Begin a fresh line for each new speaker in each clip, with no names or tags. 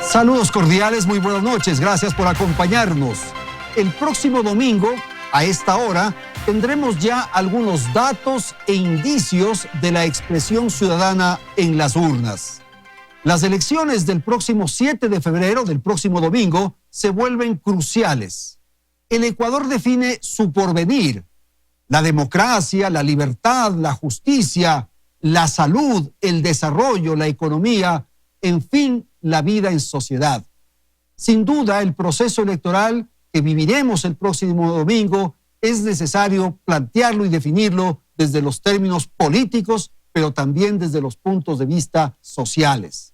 Saludos cordiales, muy buenas noches, gracias por acompañarnos. El próximo domingo, a esta hora, tendremos ya algunos datos e indicios de la expresión ciudadana en las urnas. Las elecciones del próximo 7 de febrero, del próximo domingo, se vuelven cruciales. El Ecuador define su porvenir. La democracia, la libertad, la justicia, la salud, el desarrollo, la economía, en fin, la vida en sociedad. Sin duda, el proceso electoral que viviremos el próximo domingo es necesario plantearlo y definirlo desde los términos políticos, pero también desde los puntos de vista sociales.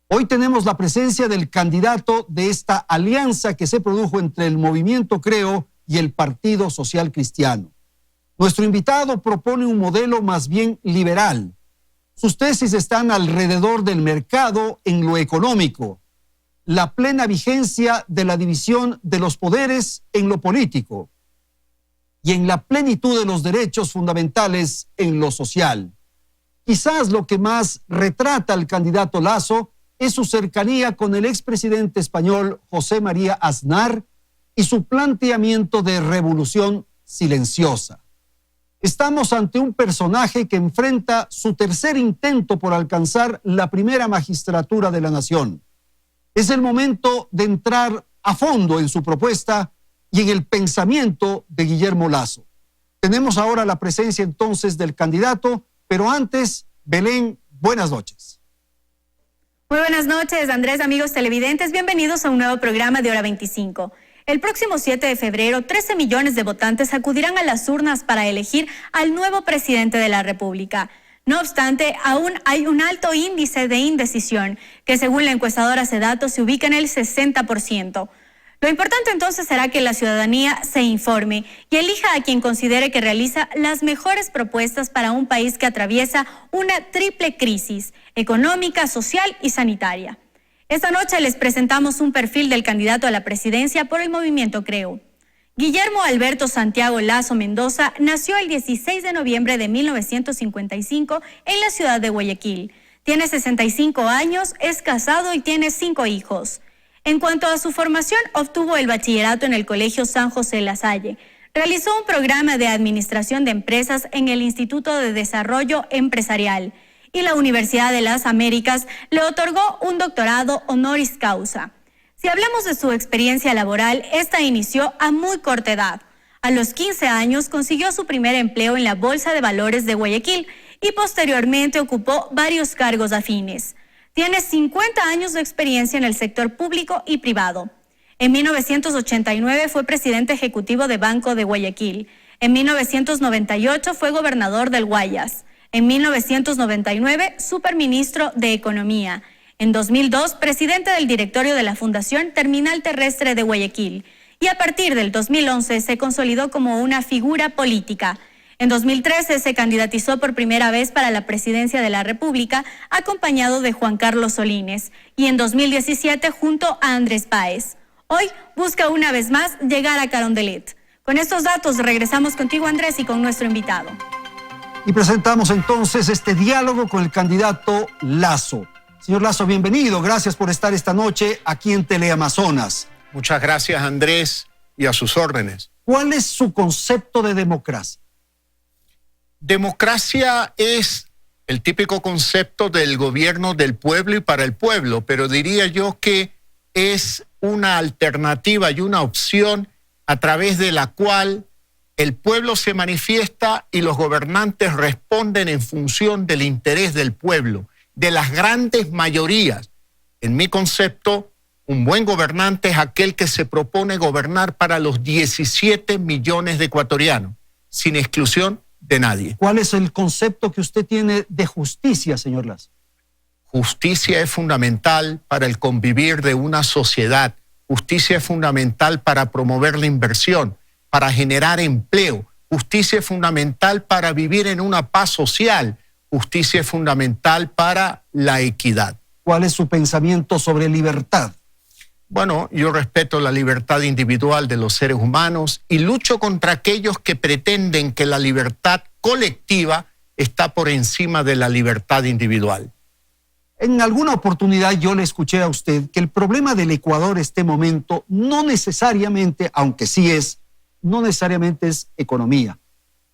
Hoy tenemos la presencia del candidato de esta alianza que se produjo entre el Movimiento Creo y el Partido Social Cristiano. Nuestro invitado propone un modelo más bien liberal. Sus tesis están alrededor del mercado en lo económico, la plena vigencia de la división de los poderes en lo político y en la plenitud de los derechos fundamentales en lo social. Quizás lo que más retrata al candidato Lasso es su cercanía con el expresidente español José María Aznar y su planteamiento de revolución silenciosa. Estamos ante un personaje que enfrenta su tercer intento por alcanzar la primera magistratura de la nación. Es el momento de entrar a fondo en su propuesta y en el pensamiento de Guillermo Lasso. Tenemos ahora la presencia entonces del candidato, pero antes, Belén, buenas noches.
Muy buenas noches, Andrés, amigos televidentes. Bienvenidos a un nuevo programa de Hora 25. El próximo 7 de febrero, 13 millones de votantes acudirán a las urnas para elegir al nuevo presidente de la República. No obstante, aún hay un alto índice de indecisión, que según la encuestadora Sedato se ubica en el 60%. Lo importante entonces será que la ciudadanía se informe y elija a quien considere que realiza las mejores propuestas para un país que atraviesa una triple crisis: económica, social y sanitaria. Esta noche les presentamos un perfil del candidato a la presidencia por el Movimiento Creo. Guillermo Alberto Santiago Lasso Mendoza nació el 16 de noviembre de 1955 en la ciudad de Guayaquil. Tiene 65 años, es casado y tiene 5 hijos. En cuanto a su formación, obtuvo el bachillerato en el Colegio San José La Salle. Realizó un programa de administración de empresas en el Instituto de Desarrollo Empresarial y la Universidad de las Américas le otorgó un doctorado honoris causa. Si hablamos de su experiencia laboral, esta inició a muy corta edad. A los 15 años consiguió su primer empleo en la Bolsa de Valores de Guayaquil y posteriormente ocupó varios cargos afines. Tiene 50 años de experiencia en el sector público y privado. En 1989 fue presidente ejecutivo de Banco de Guayaquil. En 1998 fue gobernador del Guayas. En 1999, superministro de Economía. En 2002, presidente del directorio de la Fundación Terminal Terrestre de Guayaquil. Y a partir del 2011 se consolidó como una figura política. En 2013 se candidatizó por primera vez para la presidencia de la República, acompañado de Juan Carlos Solines. Y en 2017 junto a Andrés Páez. Hoy busca una vez más llegar a Carondelet. Con estos datos regresamos contigo, Andrés, y con nuestro invitado.
Y presentamos entonces este diálogo con el candidato Lasso. Señor Lasso, bienvenido. Gracias por estar esta noche aquí en Teleamazonas.
Muchas gracias, Andrés, y a sus órdenes.
¿Cuál es su concepto de democracia?
Democracia es el típico concepto del gobierno del pueblo y para el pueblo, pero diría yo que es una alternativa y una opción a través de la cual el pueblo se manifiesta y los gobernantes responden en función del interés del pueblo, de las grandes mayorías. En mi concepto, un buen gobernante es aquel que se propone gobernar para los 17 millones de ecuatorianos, sin exclusión de nadie.
¿Cuál es el concepto que usted tiene de justicia, señor Lasso?
Justicia es fundamental para el convivir de una sociedad. Justicia es fundamental para promover la inversión, para generar empleo. Justicia es fundamental para vivir en una paz social. Justicia es fundamental para la equidad.
¿Cuál es su pensamiento sobre libertad?
Bueno, yo respeto la libertad individual de los seres humanos y lucho contra aquellos que pretenden que la libertad colectiva está por encima de la libertad individual.
En alguna oportunidad yo le escuché a usted que el problema del Ecuador este momento no necesariamente, aunque sí es, no necesariamente es economía.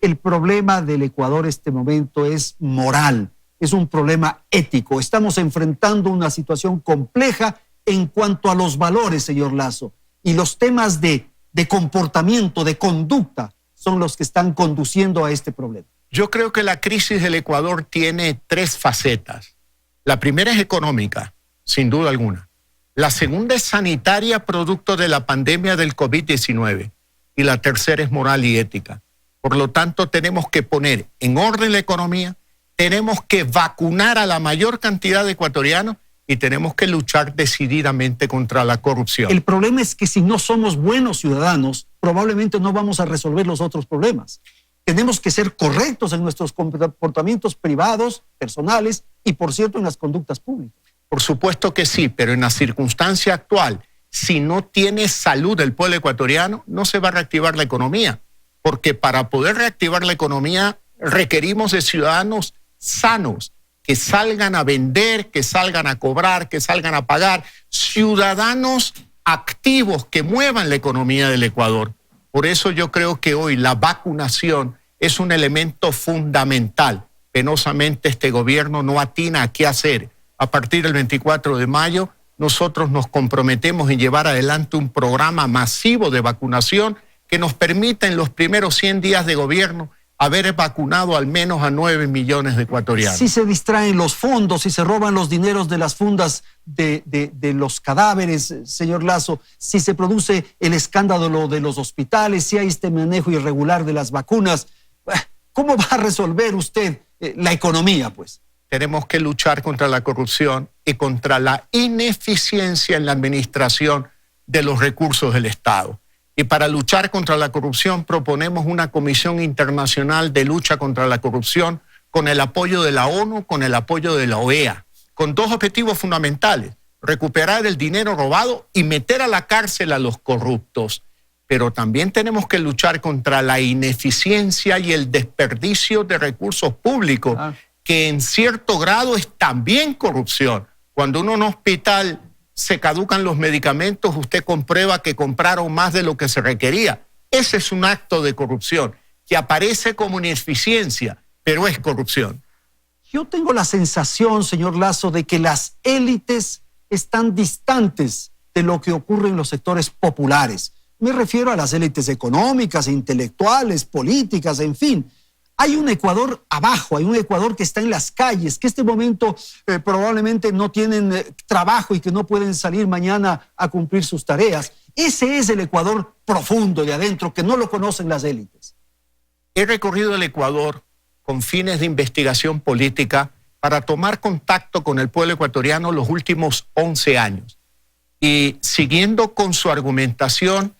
El problema del Ecuador este momento es moral, es un problema ético. Estamos enfrentando una situación compleja en cuanto a los valores, señor Lasso, y los temas de comportamiento, de conducta, son los que están conduciendo a este problema.
Yo creo que la crisis del Ecuador tiene tres facetas. La primera es económica, sin duda alguna. La segunda es sanitaria, producto de la pandemia del COVID-19. Y la tercera es moral y ética. Por lo tanto, tenemos que poner en orden la economía, tenemos que vacunar a la mayor cantidad de ecuatorianos y tenemos que luchar decididamente contra la corrupción.
El problema es que si no somos buenos ciudadanos, probablemente no vamos a resolver los otros problemas. Tenemos que ser correctos en nuestros comportamientos privados, personales y, por cierto, en las conductas públicas.
Por supuesto que sí, pero en la circunstancia actual, si no tiene salud el pueblo ecuatoriano, no se va a reactivar la economía. Porque para poder reactivar la economía requerimos de ciudadanos sanos, que salgan a vender, que salgan a cobrar, que salgan a pagar. Ciudadanos activos que muevan la economía del Ecuador. Por eso yo creo que hoy la vacunación es un elemento fundamental. Penosamente este gobierno no atina a qué hacer. A partir del 24 de mayo nosotros nos comprometemos en llevar adelante un programa masivo de vacunación que nos permita en los primeros 100 días de gobierno haber vacunado al menos a 9 millones de ecuatorianos.
Si se distraen los fondos, si se roban los dineros de las fundas de los cadáveres, señor Lasso, si se produce el escándalo de los hospitales, si hay este manejo irregular de las vacunas, ¿cómo va a resolver usted la economía, pues?
Tenemos que luchar contra la corrupción y contra la ineficiencia en la administración de los recursos del Estado. Y para luchar contra la corrupción proponemos una comisión internacional de lucha contra la corrupción con el apoyo de la ONU, con el apoyo de la OEA, con dos objetivos fundamentales: recuperar el dinero robado y meter a la cárcel a los corruptos. Pero también tenemos que luchar contra la ineficiencia y el desperdicio de recursos públicos, que en cierto grado es también corrupción. Cuando en un hospital se caducan los medicamentos, usted comprueba que compraron más de lo que se requería. Ese es un acto de corrupción que aparece como ineficiencia, pero es corrupción.
Yo tengo la sensación, señor Lasso, de que las élites están distantes de lo que ocurre en los sectores populares. Me refiero a las élites económicas, intelectuales, políticas, en fin. Hay un Ecuador abajo, hay un Ecuador que está en las calles, que en este momento probablemente no tienen trabajo y que no pueden salir mañana a cumplir sus tareas. Ese es el Ecuador profundo de adentro, que no lo conocen las élites.
He recorrido el Ecuador con fines de investigación política para tomar contacto con el pueblo ecuatoriano los últimos 11 años. Y siguiendo con su argumentación,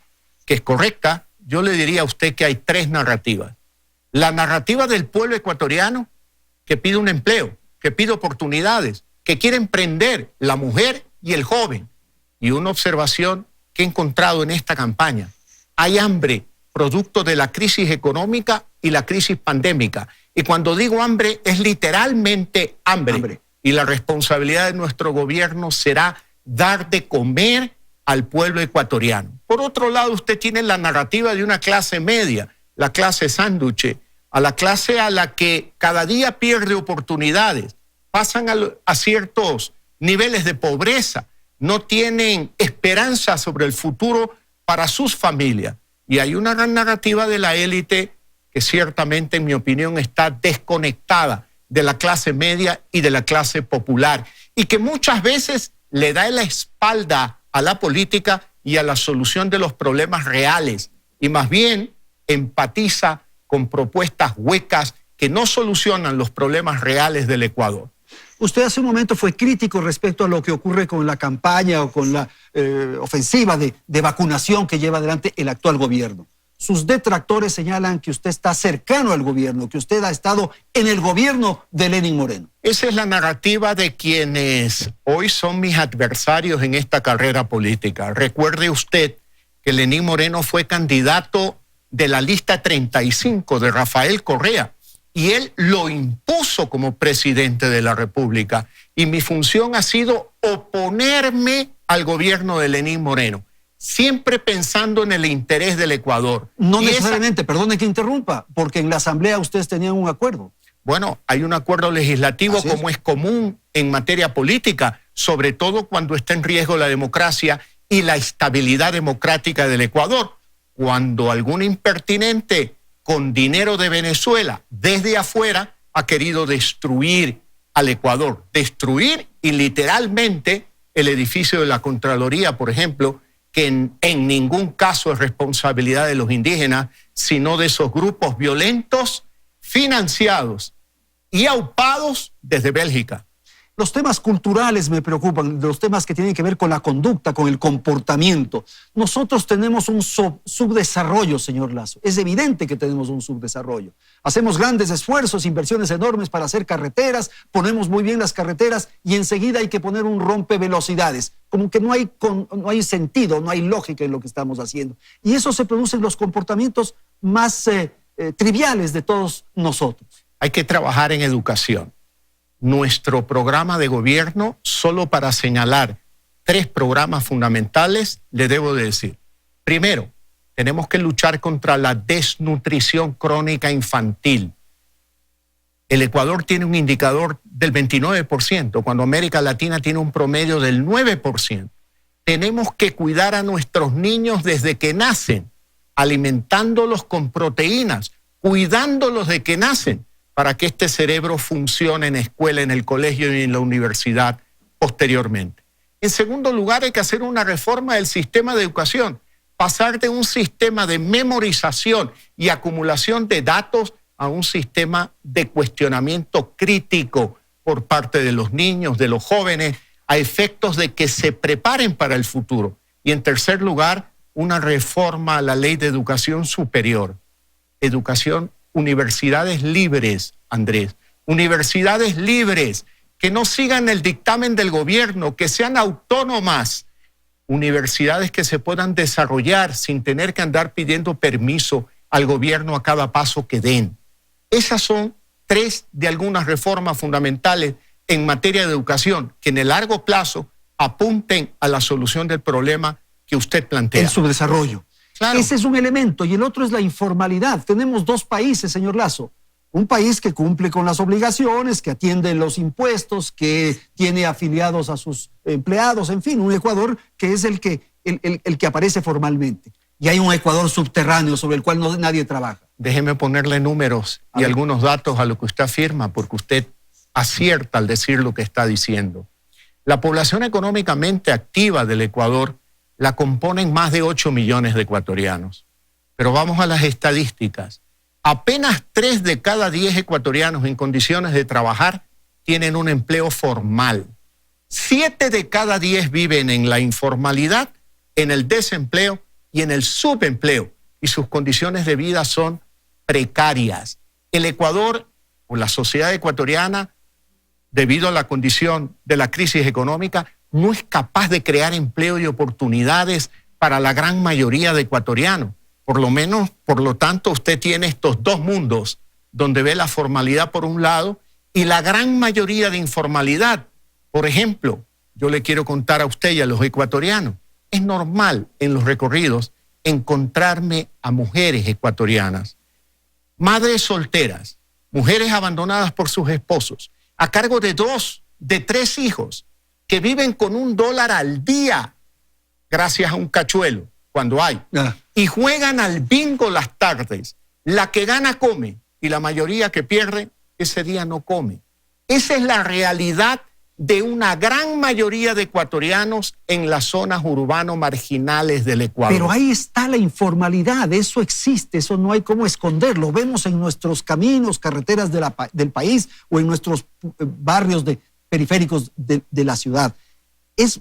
que es correcta, yo le diría a usted que hay tres narrativas. La narrativa del pueblo ecuatoriano, que pide un empleo, que pide oportunidades, que quiere emprender, la mujer y el joven. Y una observación que he encontrado en esta campaña: hay hambre producto de la crisis económica y la crisis pandémica. Y cuando digo hambre, es literalmente hambre. Y la responsabilidad de nuestro gobierno será dar de comer al pueblo ecuatoriano. Por otro lado, usted tiene la narrativa de una clase media, la clase sándwich, a la clase a la que cada día pierde oportunidades, pasan a ciertos niveles de pobreza, no tienen esperanza sobre el futuro para sus familias. Y hay una gran narrativa de la élite que ciertamente, en mi opinión, está desconectada de la clase media y de la clase popular, y que muchas veces le da la espalda a la política y a la solución de los problemas reales, y más bien empatiza con propuestas huecas que no solucionan los problemas reales del Ecuador.
Usted hace un momento fue crítico respecto a lo que ocurre con la campaña o con la ofensiva de vacunación que lleva adelante el actual gobierno. Sus detractores señalan que usted está cercano al gobierno, que usted ha estado en el gobierno de Lenín Moreno.
Esa es la narrativa de quienes hoy son mis adversarios en esta carrera política. Recuerde usted que Lenín Moreno fue candidato de la lista 35 de Rafael Correa, y él lo impuso como presidente de la República. Y mi función ha sido oponerme al gobierno de Lenín Moreno, siempre pensando en el interés del Ecuador.
No necesariamente, perdone que interrumpa, porque en la Asamblea ustedes tenían un acuerdo.
Bueno, hay un acuerdo legislativo como es común en materia política, sobre todo cuando está en riesgo la democracia y la estabilidad democrática del Ecuador. Cuando algún impertinente con dinero de Venezuela desde afuera ha querido destruir al Ecuador, destruir y literalmente el edificio de la Contraloría, por ejemplo, que en ningún caso es responsabilidad de los indígenas, sino de esos grupos violentos financiados y aupados desde Bélgica.
Los temas culturales me preocupan, los temas que tienen que ver con la conducta, con el comportamiento. Nosotros tenemos un subdesarrollo, señor Lasso. Es evidente que tenemos un subdesarrollo. Hacemos grandes esfuerzos, inversiones enormes para hacer carreteras, ponemos muy bien las carreteras y enseguida hay que poner un rompevelocidades. Como que no hay sentido, no hay lógica en lo que estamos haciendo. Y eso se produce en los comportamientos más triviales de todos nosotros.
Hay que trabajar en educación. Nuestro programa de gobierno, solo para señalar 3 programas fundamentales, le debo de decir. Primero, tenemos que luchar contra la desnutrición crónica infantil. El Ecuador tiene un indicador del 29%, cuando América Latina tiene un promedio del 9%. Tenemos que cuidar a nuestros niños desde que nacen, alimentándolos con proteínas, cuidándolos de que nacen, para que este cerebro funcione en escuela, en el colegio y en la universidad posteriormente. En segundo lugar, hay que hacer una reforma del sistema de educación, pasar de un sistema de memorización y acumulación de datos a un sistema de cuestionamiento crítico por parte de los niños, de los jóvenes, a efectos de que se preparen para el futuro. Y en tercer lugar, una reforma a la ley de educación superior. Universidades libres, Andrés, universidades libres, que no sigan el dictamen del gobierno, que sean autónomas, universidades que se puedan desarrollar sin tener que andar pidiendo permiso al gobierno a cada paso que den. Esas son 3 de algunas reformas fundamentales en materia de educación que en el largo plazo apunten a la solución del problema que usted plantea.
El subdesarrollo. Claro. Ese es un elemento y el otro es la informalidad. Tenemos 2 países, señor Lasso. Un país que cumple con las obligaciones, que atiende los impuestos, que tiene afiliados a sus empleados, en fin, un Ecuador que es el que aparece formalmente. Y hay un Ecuador subterráneo sobre el cual nadie trabaja.
Déjeme ponerle números y algunos datos a lo que usted afirma, porque usted acierta al decir lo que está diciendo. La población económicamente activa del Ecuador la componen más de 8 millones de ecuatorianos. Pero vamos a las estadísticas. Apenas 3 de cada 10 ecuatorianos en condiciones de trabajar tienen un empleo formal. 7 de cada 10 viven en la informalidad, en el desempleo y en el subempleo. Y sus condiciones de vida son precarias. El Ecuador, o la sociedad ecuatoriana, debido a la condición de la crisis económica, no es capaz de crear empleo y oportunidades para la gran mayoría de ecuatorianos. Por lo tanto, usted tiene estos 2 mundos, donde ve la formalidad por un lado y la gran mayoría de informalidad. Por ejemplo, yo le quiero contar a usted y a los ecuatorianos, es normal en los recorridos encontrarme a mujeres ecuatorianas, madres solteras, mujeres abandonadas por sus esposos, a cargo de 2, de 3 hijos, que viven con $1 al día, gracias a un cachuelo, cuando hay, y juegan al bingo las tardes. La que gana come, y la mayoría que pierde, ese día no come. Esa es la realidad de una gran mayoría de ecuatorianos en las zonas urbanos marginales del Ecuador.
Pero ahí está la informalidad, eso existe, eso no hay cómo esconderlo. Vemos en nuestros caminos, carreteras del país o en nuestros barrios periféricos de la ciudad. Es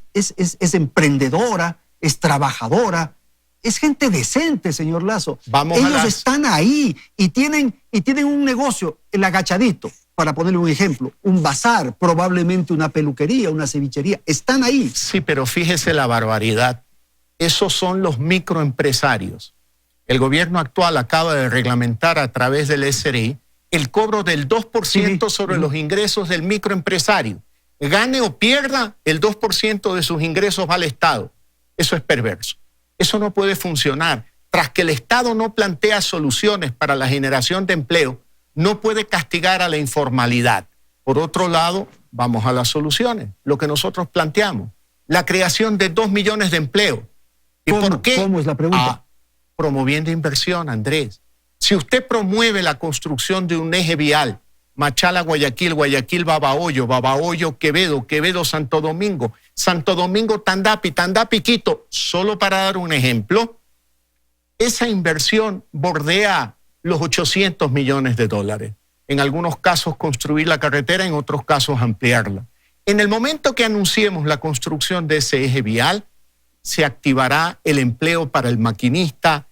emprendedora, es trabajadora, es gente decente, señor Lasso. Ellos están ahí y tienen un negocio, el agachadito, para ponerle un ejemplo, un bazar, probablemente una peluquería, una cevichería, están ahí.
Sí, pero fíjese la barbaridad. Esos son los microempresarios. El gobierno actual acaba de reglamentar a través del SRI el cobro del 2% sobre los ingresos del microempresario. Gane o pierda, el 2% de sus ingresos va al Estado. Eso es perverso. Eso no puede funcionar. Tras que el Estado no plantea soluciones para la generación de empleo, no puede castigar a la informalidad. Por otro lado, vamos a las soluciones, lo que nosotros planteamos. La creación de 2 millones de empleos. ¿Y por qué?
¿Cómo es la pregunta?
Promoviendo inversión, Andrés. Si usted promueve la construcción de un eje vial, Machala, Guayaquil, Guayaquil, Babahoyo, Babahoyo, Quevedo, Quevedo, Santo Domingo, Santo Domingo, Tandapi, Tandapi, Quito, solo para dar un ejemplo, esa inversión bordea los 800 millones de dólares. En algunos casos construir la carretera, en otros casos ampliarla. En el momento que anunciemos la construcción de ese eje vial, se activará el empleo para el maquinista,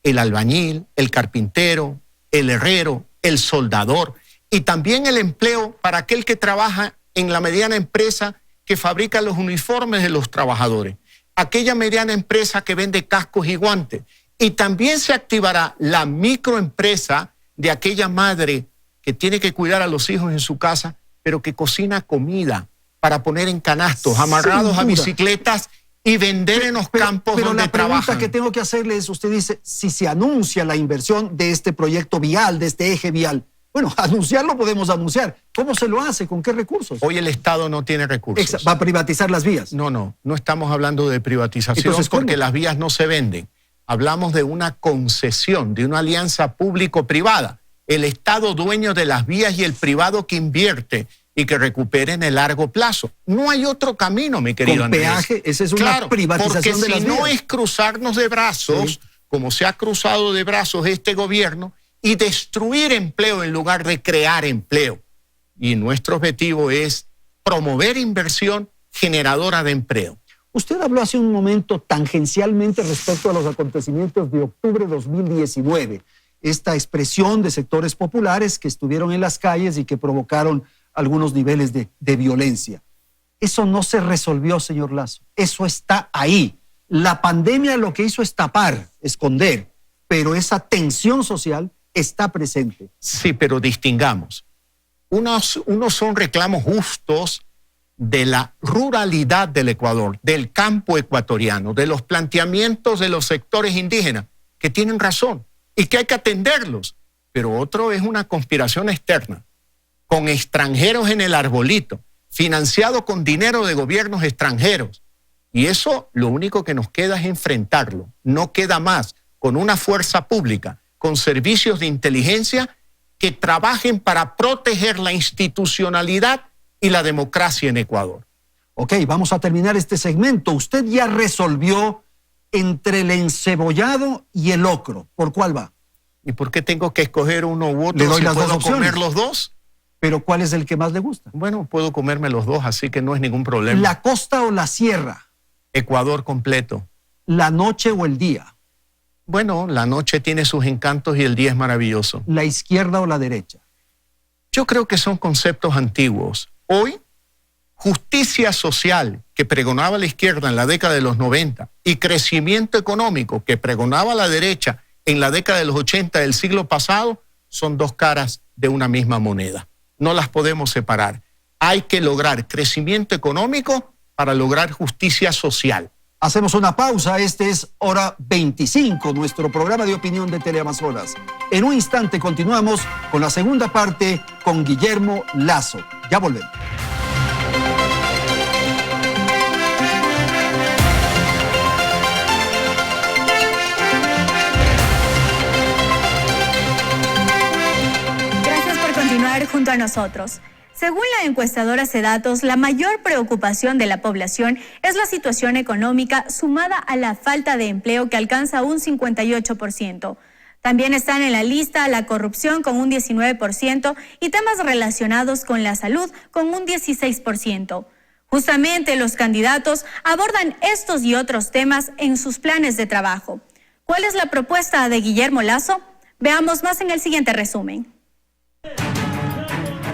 el albañil, el carpintero, el herrero, el soldador y también el empleo para aquel que trabaja en la mediana empresa que fabrica los uniformes de los trabajadores, aquella mediana empresa que vende cascos y guantes. Y también se activará la microempresa de aquella madre que tiene que cuidar a los hijos en su casa, pero que cocina comida para poner en canastos, amarrados a bicicletas y vender en los campos donde trabajan. Pero la pregunta
que tengo que hacerle es, usted dice, si se anuncia la inversión de este proyecto vial, de este eje vial, bueno, anunciarlo podemos anunciar. ¿Cómo se lo hace? ¿Con qué recursos?
Hoy el Estado no tiene recursos.
¿Va a privatizar las vías?
No estamos hablando de privatización. Entonces, porque las vías no se venden. Hablamos de una concesión, de una alianza público-privada. El Estado dueño de las vías y el privado que invierte y que recupere en el largo plazo. No hay otro camino, mi querido Andrés.
¿Con peaje? Esa es una privatización de las vías.
Porque si no es cruzarnos de brazos, como se ha cruzado de brazos este gobierno, y destruir empleo en lugar de crear empleo. Y nuestro objetivo es promover inversión generadora de empleo.
Usted habló hace un momento tangencialmente respecto a los acontecimientos de octubre de 2019, esta expresión de sectores populares que estuvieron en las calles y que provocaron algunos niveles de violencia. Eso no se resolvió, señor Lasso. Eso está ahí. La pandemia lo que hizo es tapar, esconder, pero esa tensión social está presente.
Sí, pero distingamos. Unos son reclamos justos de la ruralidad del Ecuador, del campo ecuatoriano, de los planteamientos de los sectores indígenas, que tienen razón y que hay que atenderlos. Pero otro es una conspiración externa, con extranjeros en el arbolito, financiado con dinero de gobiernos extranjeros. Y eso lo único que nos queda es enfrentarlo. No queda más, con una fuerza pública, con servicios de inteligencia que trabajen para proteger la institucionalidad y la democracia en Ecuador.
Ok, vamos a terminar este segmento. Usted ya resolvió entre el encebollado y el ocro. ¿Por cuál va?
¿Y por qué tengo que escoger uno u otro?
Le doy las
¿Puedo
dos opciones.
comer los dos?
¿Pero cuál es el que más le gusta?
Bueno, puedo comerme los dos, así que no es ningún problema.
¿La costa o la sierra?
Ecuador completo.
¿La noche o el día?
Bueno, la noche tiene sus encantos y el día es maravilloso.
¿La izquierda o la derecha?
Yo creo que son conceptos antiguos. Hoy, justicia social que pregonaba la izquierda en la década de los 90 y crecimiento económico que pregonaba la derecha en la década de los 80 del siglo pasado son dos caras de una misma moneda. No las podemos separar. Hay que lograr crecimiento económico para lograr justicia social.
Hacemos una pausa. Este es Hora 25, nuestro programa de opinión de Teleamazonas. En un instante continuamos con la segunda parte con Guillermo Lasso. Ya volvemos.
Gracias por continuar junto a nosotros. Según la encuestadora Cedatos, la mayor preocupación de la población es la situación económica sumada a la falta de empleo que alcanza un 58%. También están en la lista la corrupción con un 19% y temas relacionados con la salud con un 16%. Justamente los candidatos abordan estos y otros temas en sus planes de trabajo. ¿Cuál es la propuesta de Guillermo Lasso? Veamos más en el siguiente resumen.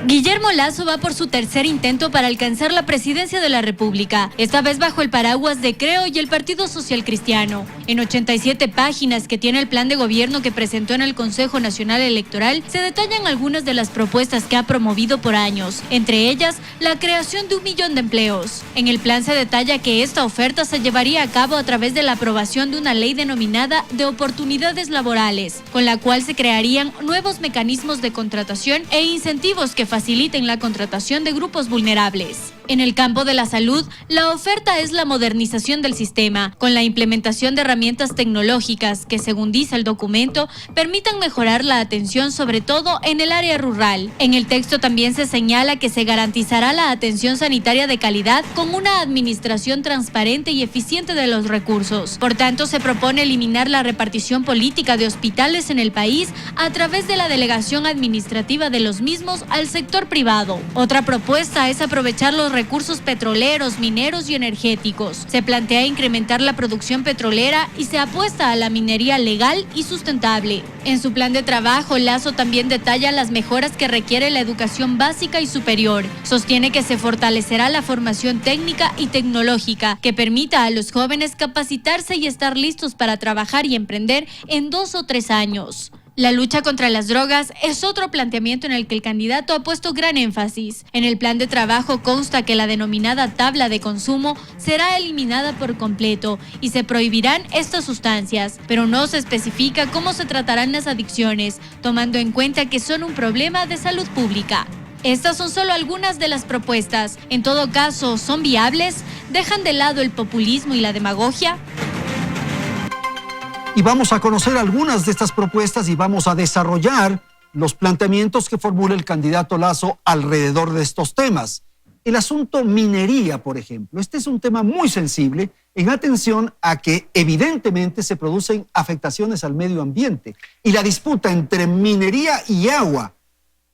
Guillermo Lasso va por su tercer intento para alcanzar la presidencia de la República, esta vez bajo el paraguas de Creo y el Partido Social Cristiano. En 87 páginas que tiene el plan de gobierno que presentó en el Consejo Nacional Electoral, se detallan algunas de las propuestas que ha promovido por años, entre ellas la creación de 1 millón de empleos. En el plan se detalla que esta oferta se llevaría a cabo a través de la aprobación de una ley denominada de oportunidades laborales, con la cual se crearían nuevos mecanismos de contratación e incentivos que faciliten la contratación de grupos vulnerables. En el campo de la salud, la oferta es la modernización del sistema, con la implementación de herramientas tecnológicas que, según dice el documento, permitan mejorar la atención, sobre todo en el área rural. En el texto también se señala que se garantizará la atención sanitaria de calidad con una administración transparente y eficiente de los recursos. Por tanto, se propone eliminar la repartición política de hospitales en el país a través de la delegación administrativa de los mismos al sector privado. Otra propuesta es aprovechar los recursos petroleros, mineros y energéticos. Se plantea incrementar la producción petrolera y se apuesta a la minería legal y sustentable. En su plan de trabajo, Lasso también detalla las mejoras que requiere la educación básica y superior. Sostiene que se fortalecerá la formación técnica y tecnológica que permita a los jóvenes capacitarse y estar listos para trabajar y emprender en 2 o 3 años. La lucha contra las drogas es otro planteamiento en el que el candidato ha puesto gran énfasis. En el plan de trabajo consta que la denominada tabla de consumo será eliminada por completo y se prohibirán estas sustancias, pero no se especifica cómo se tratarán las adicciones, tomando en cuenta que son un problema de salud pública. Estas son solo algunas de las propuestas. En todo caso, ¿son viables? ¿Dejan de lado el populismo y la demagogia?
Y vamos a conocer algunas de estas propuestas y vamos a desarrollar los planteamientos que formula el candidato Lasso alrededor de estos temas. El asunto minería, por ejemplo. Este es un tema muy sensible en atención a que evidentemente se producen afectaciones al medio ambiente. Y la disputa entre minería y agua.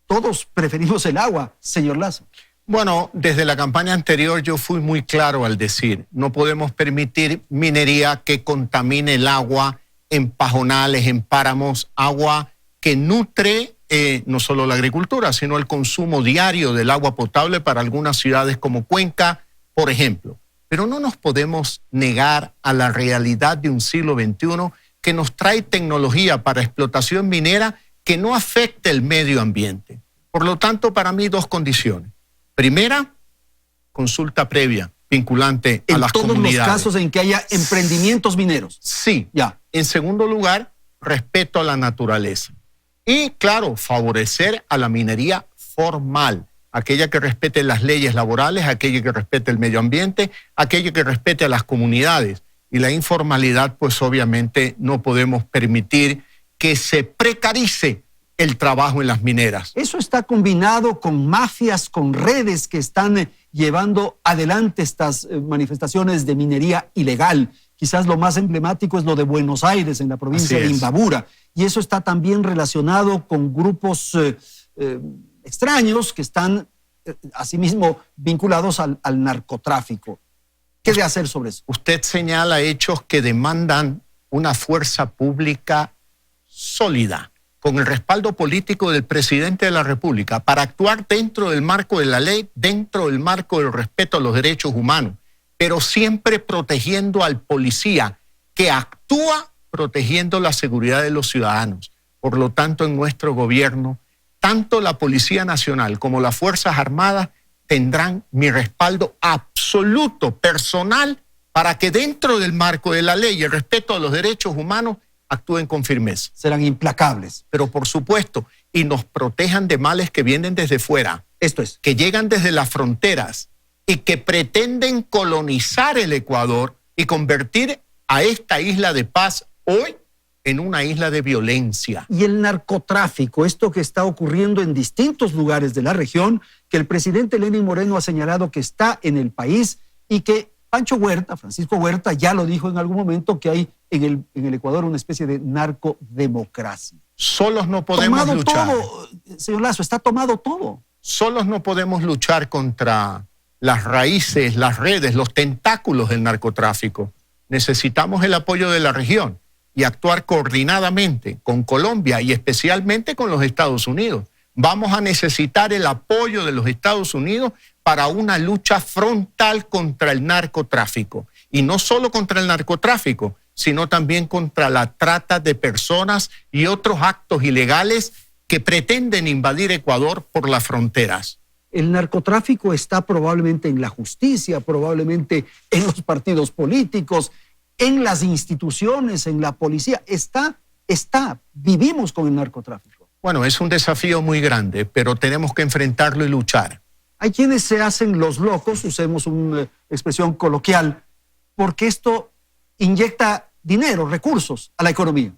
Todos preferimos el agua, señor Lasso.
Bueno, desde la campaña anterior yo fui muy claro al decir, no podemos permitir minería que contamine el agua en pajonales, en páramos, agua que nutre no solo la agricultura, sino el consumo diario del agua potable para algunas ciudades como Cuenca, por ejemplo. Pero no nos podemos negar a la realidad de un siglo XXI que nos trae tecnología para explotación minera que no afecte el medio ambiente. Por lo tanto, para mí 2 condiciones. Primera, consulta previa, vinculante a las comunidades.
En todos los casos en que haya emprendimientos mineros.
Sí.
Ya.
En segundo lugar, respeto a la naturaleza. Y, claro, favorecer a la minería formal, aquella que respete las leyes laborales, aquella que respete el medio ambiente, aquella que respete a las comunidades. Y la informalidad, pues obviamente no podemos permitir que se precarice el trabajo en las mineras.
Eso está combinado con mafias, con redes que están llevando adelante estas manifestaciones de minería ilegal. Quizás lo más emblemático es lo de Buenos Aires, en la provincia de Imbabura. Y eso está también relacionado con grupos extraños que están asimismo vinculados al narcotráfico. ¿Qué de hacer sobre eso?
Usted señala hechos que demandan una fuerza pública sólida, con el respaldo político del presidente de la República, para actuar dentro del marco de la ley, dentro del marco del respeto a los derechos humanos, pero siempre protegiendo al policía que actúa protegiendo la seguridad de los ciudadanos. Por lo tanto, en nuestro gobierno, tanto la Policía Nacional como las Fuerzas Armadas tendrán mi respaldo absoluto, personal, para que dentro del marco de la ley y el respeto a los derechos humanos actúen con firmeza.
Serán implacables.
Pero por supuesto, y nos protejan de males que vienen desde fuera.
Esto es.
Que llegan desde las fronteras y que pretenden colonizar el Ecuador y convertir a esta isla de paz hoy en una isla de violencia.
Y el narcotráfico, esto que está ocurriendo en distintos lugares de la región, que el presidente Lenín Moreno ha señalado que está en el país y que Pancho Huerta, Francisco Huerta, ya lo dijo en algún momento que hay en el Ecuador una especie de narcodemocracia.
Solos no podemos luchar.
Todo, señor Lasso, está tomado todo.
Solos no podemos luchar contra las raíces, las redes, los tentáculos del narcotráfico. Necesitamos el apoyo de la región y actuar coordinadamente con Colombia y especialmente con los Estados Unidos, Vamos a necesitar el apoyo de los Estados Unidos para una lucha frontal contra el narcotráfico. Y no solo contra el narcotráfico, sino también contra la trata de personas y otros actos ilegales que pretenden invadir Ecuador por las fronteras.
El narcotráfico está probablemente en la justicia, probablemente en los partidos políticos, en las instituciones, en la policía. Vivimos con el narcotráfico.
Bueno, es un desafío muy grande, pero tenemos que enfrentarlo y luchar.
Hay quienes se hacen los locos, usemos una expresión coloquial, porque esto inyecta dinero, recursos a la economía.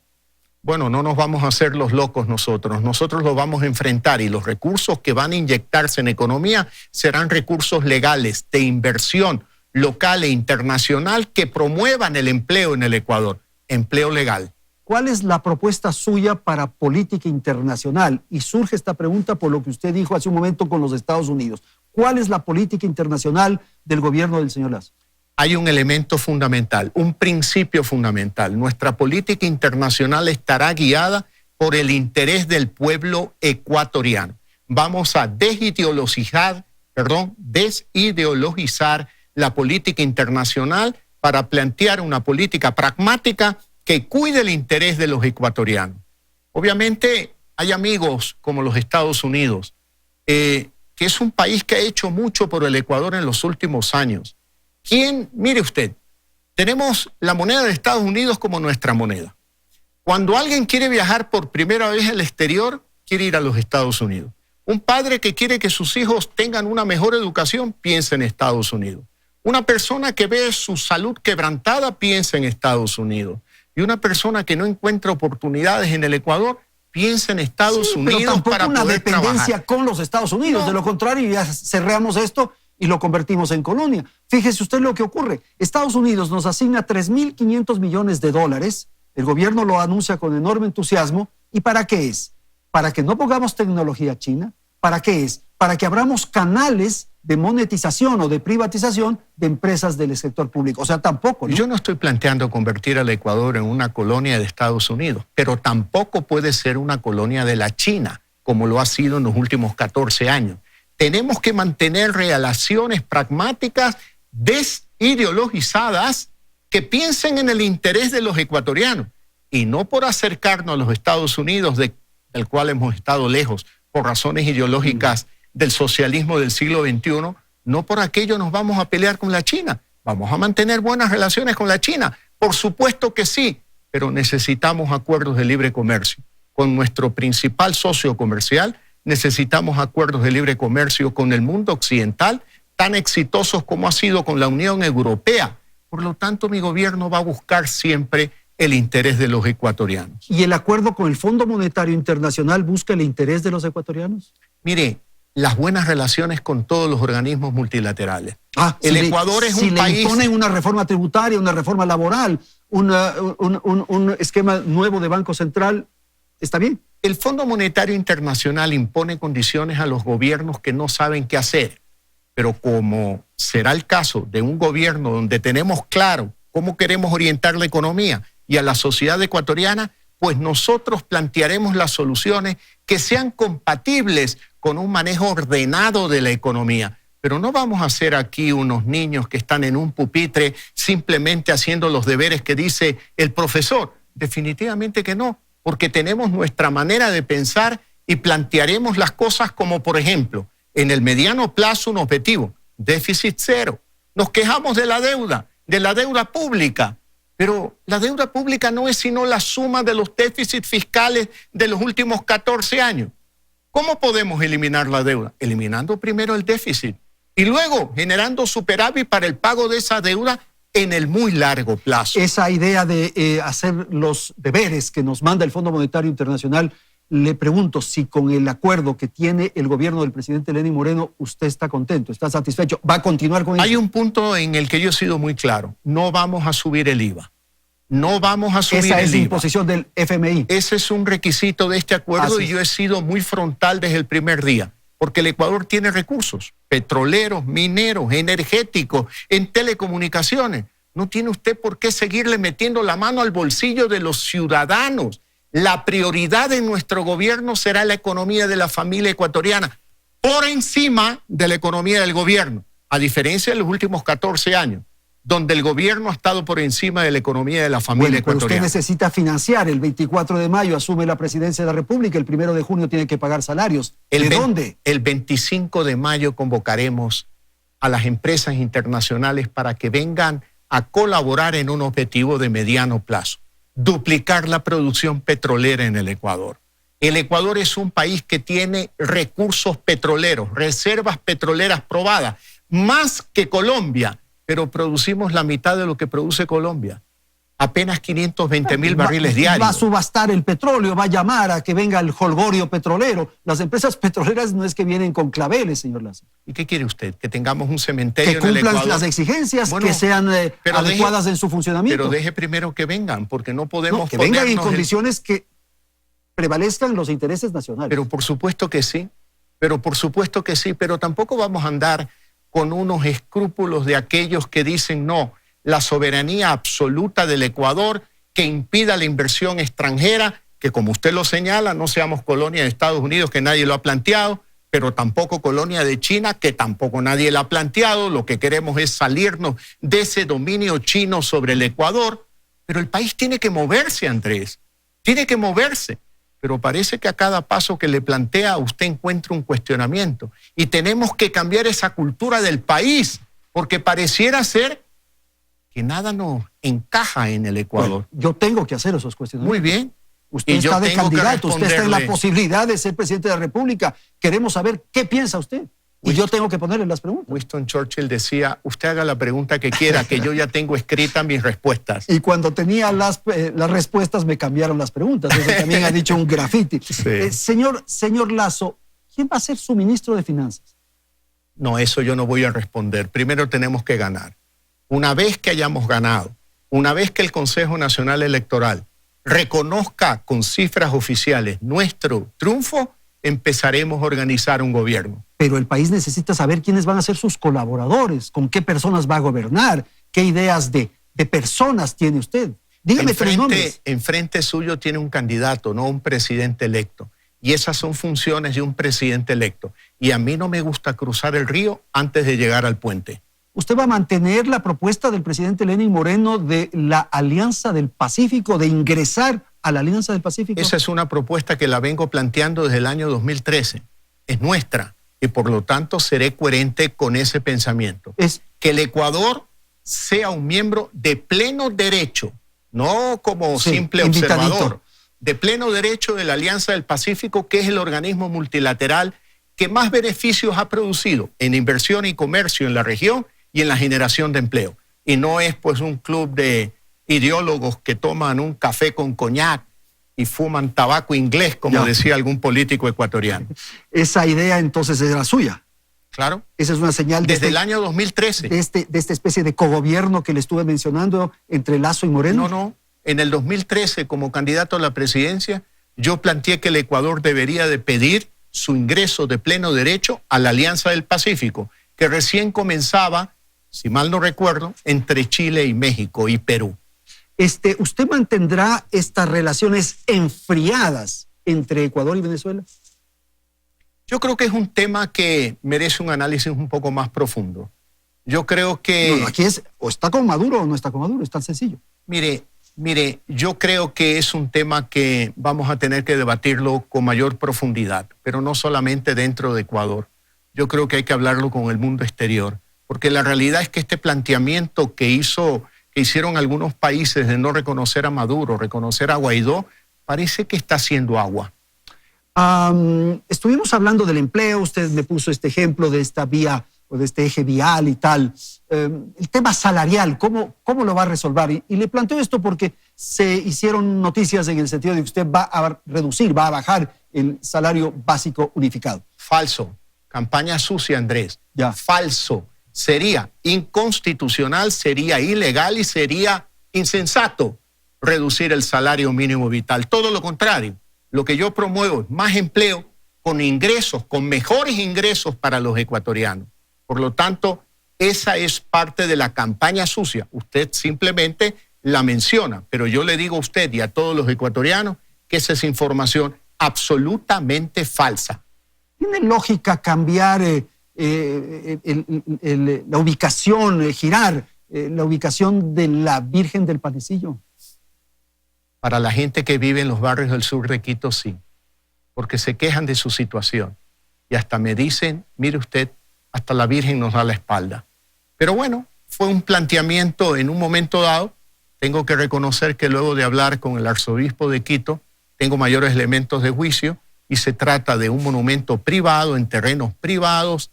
Bueno, no nos vamos a hacer los locos nosotros lo vamos a enfrentar y los recursos que van a inyectarse en economía serán recursos legales de inversión local e internacional que promuevan el empleo en el Ecuador, empleo legal.
¿Cuál es la propuesta suya para política internacional? Y surge esta pregunta por lo que usted dijo hace un momento con los Estados Unidos. ¿Cuál es la política internacional del gobierno del señor Lazo?
Hay un elemento fundamental, un principio fundamental. Nuestra política internacional estará guiada por el interés del pueblo ecuatoriano. Vamos a desideologizar la política internacional para plantear una política pragmática que cuide el interés de los ecuatorianos. Obviamente hay amigos como los Estados Unidos, que es un país que ha hecho mucho por el Ecuador en los últimos años. Mire usted, tenemos la moneda de Estados Unidos como nuestra moneda. Cuando alguien quiere viajar por primera vez al exterior, quiere ir a los Estados Unidos. Un padre que quiere que sus hijos tengan una mejor educación, piensa en Estados Unidos. Una persona que ve su salud quebrantada, piensa en Estados Unidos. Y una persona que no encuentra oportunidades en el Ecuador, piensa en Estados Unidos para poder trabajar.
Pero tampoco una dependencia con los Estados Unidos. No. De lo contrario, ya cerramos esto y lo convertimos en colonia. Fíjese usted lo que ocurre. Estados Unidos nos asigna 3.500 millones de dólares. El gobierno lo anuncia con enorme entusiasmo. ¿Y para qué es? ¿Para que no pongamos tecnología china? ¿Para qué es? Para que abramos canales de monetización o de privatización de empresas del sector público. O sea, tampoco, ¿no?
Yo no estoy planteando convertir al Ecuador en una colonia de Estados Unidos, pero tampoco puede ser una colonia de la China, como lo ha sido en los últimos 14 años. Tenemos que mantener relaciones pragmáticas, desideologizadas, que piensen en el interés de los ecuatorianos y no por acercarnos a los Estados Unidos, del cual hemos estado lejos por razones ideológicas del socialismo del siglo XXI, no por aquello nos vamos a pelear con la China. Vamos a mantener buenas relaciones con la China. Por supuesto que sí, pero necesitamos acuerdos de libre comercio. Con nuestro principal socio comercial, necesitamos acuerdos de libre comercio con el mundo occidental, tan exitosos como ha sido con la Unión Europea. Por lo tanto, mi gobierno va a buscar siempre el interés de los ecuatorianos.
¿Y el acuerdo con el Fondo Monetario Internacional busca el interés de los ecuatorianos?
Mire, las buenas relaciones con todos los organismos multilaterales. El Ecuador es un país...
Si le imponen una reforma tributaria, una reforma laboral, un esquema nuevo de Banco Central, ¿está bien?
El Fondo Monetario Internacional impone condiciones a los gobiernos que no saben qué hacer. Pero como será el caso de un gobierno donde tenemos claro cómo queremos orientar la economía y a la sociedad ecuatoriana, pues nosotros plantearemos las soluciones que sean compatibles con un manejo ordenado de la economía. Pero no vamos a ser aquí unos niños que están en un pupitre simplemente haciendo los deberes que dice el profesor. Definitivamente que no, porque tenemos nuestra manera de pensar y plantearemos las cosas como, por ejemplo, en el mediano plazo un objetivo, déficit cero. Nos quejamos de la deuda pública, pero la deuda pública no es sino la suma de los déficits fiscales de los últimos 14 años. ¿Cómo podemos eliminar la deuda? Eliminando primero el déficit y luego generando superávit para el pago de esa deuda en el muy largo plazo.
Esa idea de hacer los deberes que nos manda el Fondo Monetario Internacional, le pregunto si con el acuerdo que tiene el gobierno del presidente Lenín Moreno usted está contento, está satisfecho, va a continuar con eso.
Hay un punto en el que yo he sido muy claro, no vamos a subir el IVA. No vamos a subir el IVA.
Esa es la imposición del FMI.
Ese es un requisito de este acuerdo y yo he sido muy frontal desde el primer día, porque el Ecuador tiene recursos petroleros, mineros, energéticos, en telecomunicaciones. No tiene usted por qué seguirle metiendo la mano al bolsillo de los ciudadanos. La prioridad de nuestro gobierno será la economía de la familia ecuatoriana, por encima de la economía del gobierno, a diferencia de los últimos 14 años, donde el gobierno ha estado por encima de la economía de la familia ecuatoriana.
Pero usted necesita financiar. El 24 de mayo asume la presidencia de la República, el 1 de junio tiene que pagar salarios. ¿De dónde?
El 25 de mayo convocaremos a las empresas internacionales para que vengan a colaborar en un objetivo de mediano plazo: duplicar la producción petrolera en el Ecuador. El Ecuador es un país que tiene recursos petroleros, reservas petroleras probadas, más que Colombia, pero producimos la mitad de lo que produce Colombia. Apenas 520,000 barriles diarios.
Va a subastar el petróleo, va a llamar a que venga el jolgorio petrolero. Las empresas petroleras no es que vienen con claveles, señor Lazo.
¿Y qué quiere usted? ¿Que tengamos un cementerio en el
Ecuador? Que cumplan las exigencias, bueno, que sean adecuadas en su funcionamiento.
Pero deje primero que vengan, porque no podemos
que vengan en condiciones que prevalezcan los intereses nacionales.
Pero por supuesto que sí, pero tampoco vamos a andar con unos escrúpulos de aquellos que dicen no, la soberanía absoluta del Ecuador que impida la inversión extranjera, que como usted lo señala, no seamos colonia de Estados Unidos, que nadie lo ha planteado, pero tampoco colonia de China, que tampoco nadie la ha planteado. Lo que queremos es salirnos de ese dominio chino sobre el Ecuador. Pero el país tiene que moverse, Andrés, tiene que moverse. Pero parece que a cada paso que le plantea usted encuentra un cuestionamiento. Y tenemos que cambiar esa cultura del país, porque pareciera ser que nada nos encaja en el Ecuador.
Bueno, yo tengo que hacer esos cuestionamientos.
Muy bien.
Usted está de candidato, usted está en la posibilidad de ser presidente de la República. Queremos saber qué piensa usted. Y yo tengo que ponerle las preguntas.
Winston Churchill decía, usted haga la pregunta que quiera, que yo ya tengo escritas mis respuestas.
Y cuando tenía las respuestas me cambiaron las preguntas. Eso también ha dicho un graffiti. Sí. Señor Lazo, ¿quién va a ser su ministro de Finanzas?
No, eso yo no voy a responder. Primero tenemos que ganar. Una vez que hayamos ganado, una vez que el Consejo Nacional Electoral reconozca con cifras oficiales nuestro triunfo, empezaremos a organizar un gobierno.
Pero el país necesita saber quiénes van a ser sus colaboradores, con qué personas va a gobernar, qué ideas de personas tiene usted. Dígame tres nombres.
Enfrente suyo tiene un candidato, no un presidente electo. Y esas son funciones de un presidente electo. Y a mí no me gusta cruzar el río antes de llegar al puente.
¿Usted va a mantener la propuesta del presidente Lenín Moreno de la Alianza del Pacífico, de ingresar a la Alianza del Pacífico?
Esa es una propuesta que la vengo planteando desde el año 2013. Es nuestra y por lo tanto seré coherente con ese pensamiento. Es que el Ecuador sea un miembro de pleno derecho, no como simple observador, de pleno derecho de la Alianza del Pacífico, que es el organismo multilateral que más beneficios ha producido en inversión y comercio en la región y en la generación de empleo. Y no es pues un club de ideólogos que toman un café con coñac y fuman tabaco inglés, como decía algún político ecuatoriano.
Esa idea entonces es la suya.
Claro.
Esa es una señal
desde el año 2013.
De esta especie de cogobierno que le estuve mencionando entre Lazo y Moreno.
No. En el 2013, como candidato a la presidencia, yo planteé que el Ecuador debería de pedir su ingreso de pleno derecho a la Alianza del Pacífico, que recién comenzaba, si mal no recuerdo, entre Chile y México y Perú.
¿Usted mantendrá estas relaciones enfriadas entre Ecuador y Venezuela?
Yo creo que es un tema que merece un análisis un poco más profundo. Yo creo que...
No, aquí es, o está con Maduro o no está con Maduro, es tan sencillo.
Mire, yo creo que es un tema que vamos a tener que debatirlo con mayor profundidad, pero no solamente dentro de Ecuador. Yo creo que hay que hablarlo con el mundo exterior, porque la realidad es que este planteamiento que hicieron algunos países de no reconocer a Maduro, reconocer a Guaidó, parece que está haciendo agua.
Estuvimos hablando del empleo, usted me puso este ejemplo de esta vía o de este eje vial y tal. El tema salarial, ¿cómo lo va a resolver? Y le planteo esto porque se hicieron noticias en el sentido de que usted va a reducir, va a bajar el salario básico unificado.
Falso. Campaña sucia, Andrés. Falso. Sería inconstitucional, sería ilegal y sería insensato reducir el salario mínimo vital. Todo lo contrario. Lo que yo promuevo es más empleo con ingresos, con mejores ingresos para los ecuatorianos. Por lo tanto, esa es parte de la campaña sucia. Usted simplemente la menciona, pero yo le digo a usted y a todos los ecuatorianos que esa es información absolutamente falsa.
¿Tiene lógica cambiar la ubicación, girar la ubicación de la Virgen del Panecillo?
Para la gente que vive en los barrios del sur de Quito, sí, porque se quejan de su situación y hasta me dicen, mire usted, hasta la Virgen nos da la espalda. Pero bueno, fue un planteamiento en un momento dado. Tengo que reconocer que luego de hablar con el arzobispo de Quito, tengo mayores elementos de juicio y se trata de un monumento privado en terrenos privados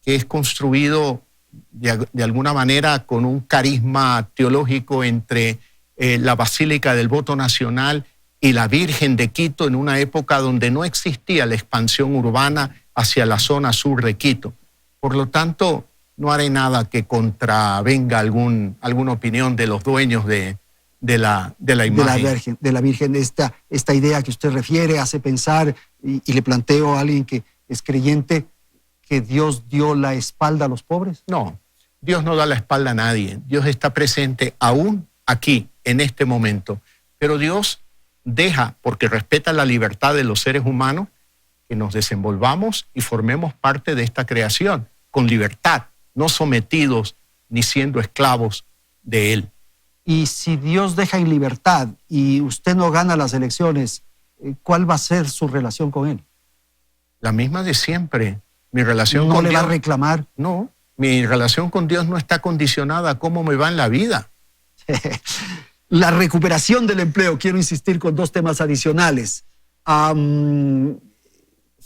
que es construido de alguna manera con un carisma teológico entre la Basílica del Voto Nacional y la Virgen de Quito en una época donde no existía la expansión urbana hacia la zona sur de Quito. Por lo tanto, no haré nada que contravenga alguna opinión de los dueños de la imagen.
De la Virgen. Esta idea que usted refiere hace pensar, y le planteo a alguien que es creyente, que Dios dio la espalda a los pobres.
No, Dios no da la espalda a nadie. Dios está presente aún aquí, en este momento. Pero Dios deja, porque respeta la libertad de los seres humanos, que nos desenvolvamos y formemos parte de esta creación con libertad, no sometidos ni siendo esclavos de Él.
Y si Dios deja en libertad y usted no gana las elecciones, ¿cuál va a ser su relación con Él?
La misma de siempre. Mi relación
¿No
con
le
Dios,
va a reclamar?
No, mi relación con Dios no está condicionada a cómo me va en la vida.
La recuperación del empleo, quiero insistir con dos temas adicionales.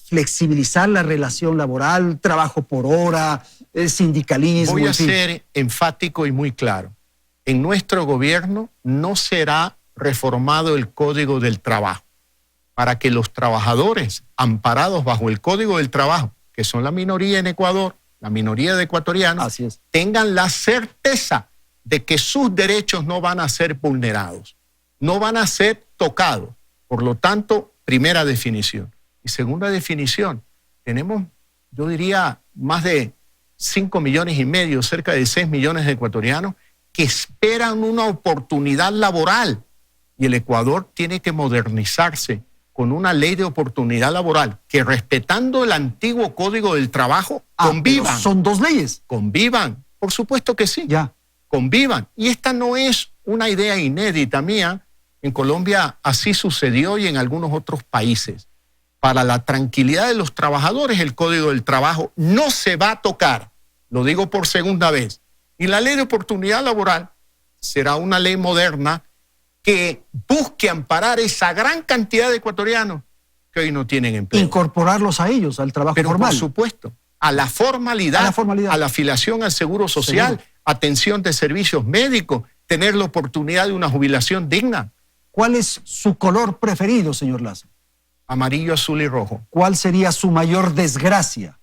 Flexibilizar la relación laboral, trabajo por hora, sindicalismo.
Voy a ser enfático y muy claro. En nuestro gobierno no será reformado el Código del Trabajo para que los trabajadores amparados bajo el Código del Trabajo, que son la minoría en Ecuador, la minoría de ecuatorianos, tengan la certeza de que sus derechos no van a ser vulnerados, no van a ser tocados. Por lo tanto, primera definición. Y segunda definición, tenemos, yo diría, más de 5,5 millones, cerca de 6 millones de ecuatorianos que esperan una oportunidad laboral. Y el Ecuador tiene que modernizarse con una ley de oportunidad laboral que, respetando el antiguo Código del Trabajo, convivan.
Son dos leyes.
Convivan, por supuesto que sí.
Ya.
Convivan. Y esta no es una idea inédita mía. En Colombia así sucedió y en algunos otros países. Para la tranquilidad de los trabajadores, el Código del Trabajo no se va a tocar. Lo digo por segunda vez. Y la ley de oportunidad laboral será una ley moderna que busque amparar esa gran cantidad de ecuatorianos que hoy no tienen empleo.
Incorporarlos a ellos, al trabajo formal.
Por supuesto, a la formalidad, a la afiliación al seguro social, atención de servicios médicos, tener la oportunidad de una jubilación digna.
¿Cuál es su color preferido, señor Lazo?
Amarillo, azul y rojo.
¿Cuál sería su mayor desgracia?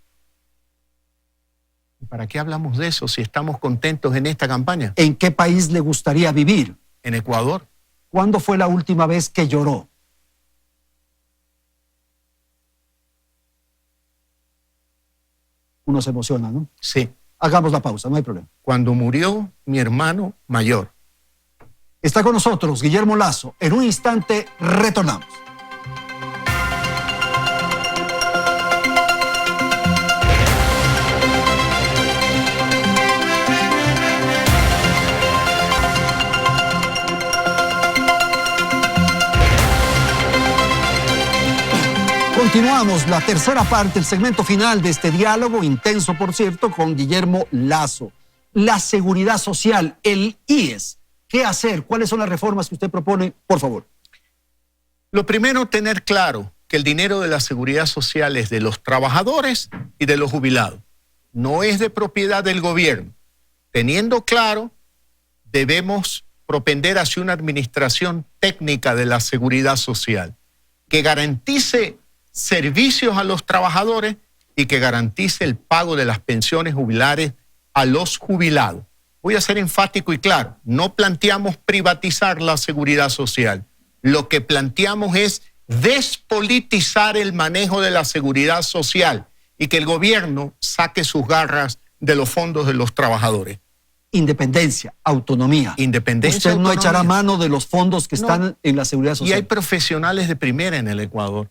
¿Para qué hablamos de eso si estamos contentos en esta campaña?
¿En qué país le gustaría vivir?
En Ecuador.
¿Cuándo fue la última vez que lloró? Uno se emociona, ¿no?
Sí.
Hagamos la pausa, no hay problema.
Cuando murió mi hermano mayor.
Está con nosotros Guillermo Lazo. En un instante retornamos. Continuamos la tercera parte, el segmento final de este diálogo, intenso por cierto, con Guillermo Lazo. La seguridad social, el IES. ¿Qué hacer? ¿Cuáles son las reformas que usted propone? Por favor.
Lo primero, tener claro que el dinero de la seguridad social es de los trabajadores y de los jubilados. No es de propiedad del gobierno. Teniendo claro, debemos propender hacia una administración técnica de la seguridad social que garantice servicios a los trabajadores y que garantice el pago de las pensiones jubilares a los jubilados. Voy a ser enfático y claro, no planteamos privatizar la seguridad social. Lo que planteamos es despolitizar el manejo de la seguridad social y que el gobierno saque sus garras de los fondos de los trabajadores.
Independencia, autonomía.
Independencia,
Usted no
autonomía.
echará mano de los fondos que están en la seguridad social.
Y hay profesionales de primera en el Ecuador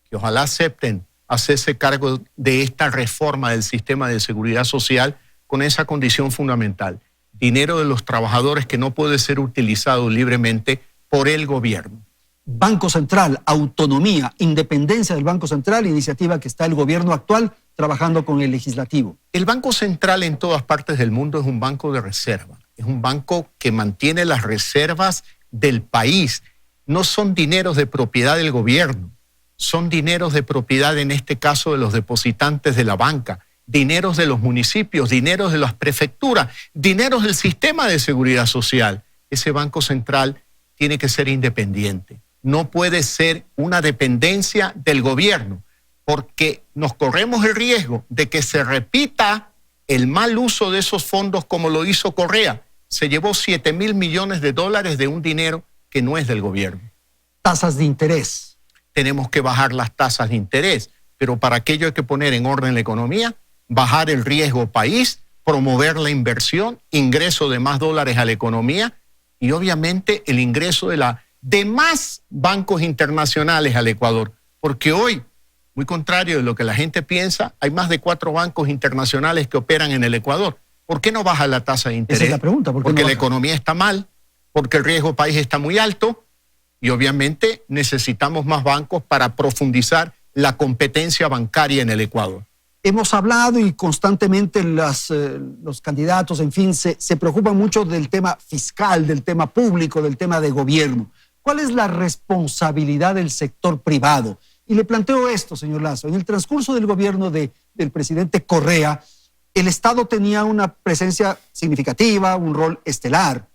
que ojalá acepten hacerse cargo de esta reforma del sistema de seguridad social con esa condición fundamental. Dinero de los trabajadores que no puede ser utilizado libremente por el gobierno.
Banco Central, autonomía, independencia del Banco Central, iniciativa que está el gobierno actual trabajando con el legislativo.
El Banco Central en todas partes del mundo es un banco de reserva. Es un banco que mantiene las reservas del país. No son dineros de propiedad del gobierno. Son dineros de propiedad, en este caso, de los depositantes de la banca, dineros de los municipios, dineros de las prefecturas, dineros del sistema de seguridad social. Ese Banco Central tiene que ser independiente. No puede ser una dependencia del gobierno, porque nos corremos el riesgo de que se repita el mal uso de esos fondos como lo hizo Correa. Se llevó 7.000 millones de dólares de un dinero que no es del gobierno.
Tasas de interés.
Tenemos que bajar las tasas de interés, pero para aquello hay que poner en orden la economía, bajar el riesgo país, promover la inversión, ingreso de más dólares a la economía y obviamente el ingreso de más bancos internacionales al Ecuador. Porque hoy, muy contrario de lo que la gente piensa, hay más de 4 bancos internacionales que operan en el Ecuador. ¿Por qué no baja la tasa de interés?
Esa es la pregunta. ¿Por qué
Porque
no
la
baja?
economía está mal, porque el riesgo país está muy alto y obviamente necesitamos más bancos para profundizar la competencia bancaria en el Ecuador.
Hemos hablado y constantemente los candidatos, en fin, se preocupan mucho del tema fiscal, del tema público, del tema de gobierno. ¿Cuál es la responsabilidad del sector privado? Y le planteo esto, señor Lazo. En el transcurso del gobierno del presidente Correa, el Estado tenía una presencia significativa, un rol estelar.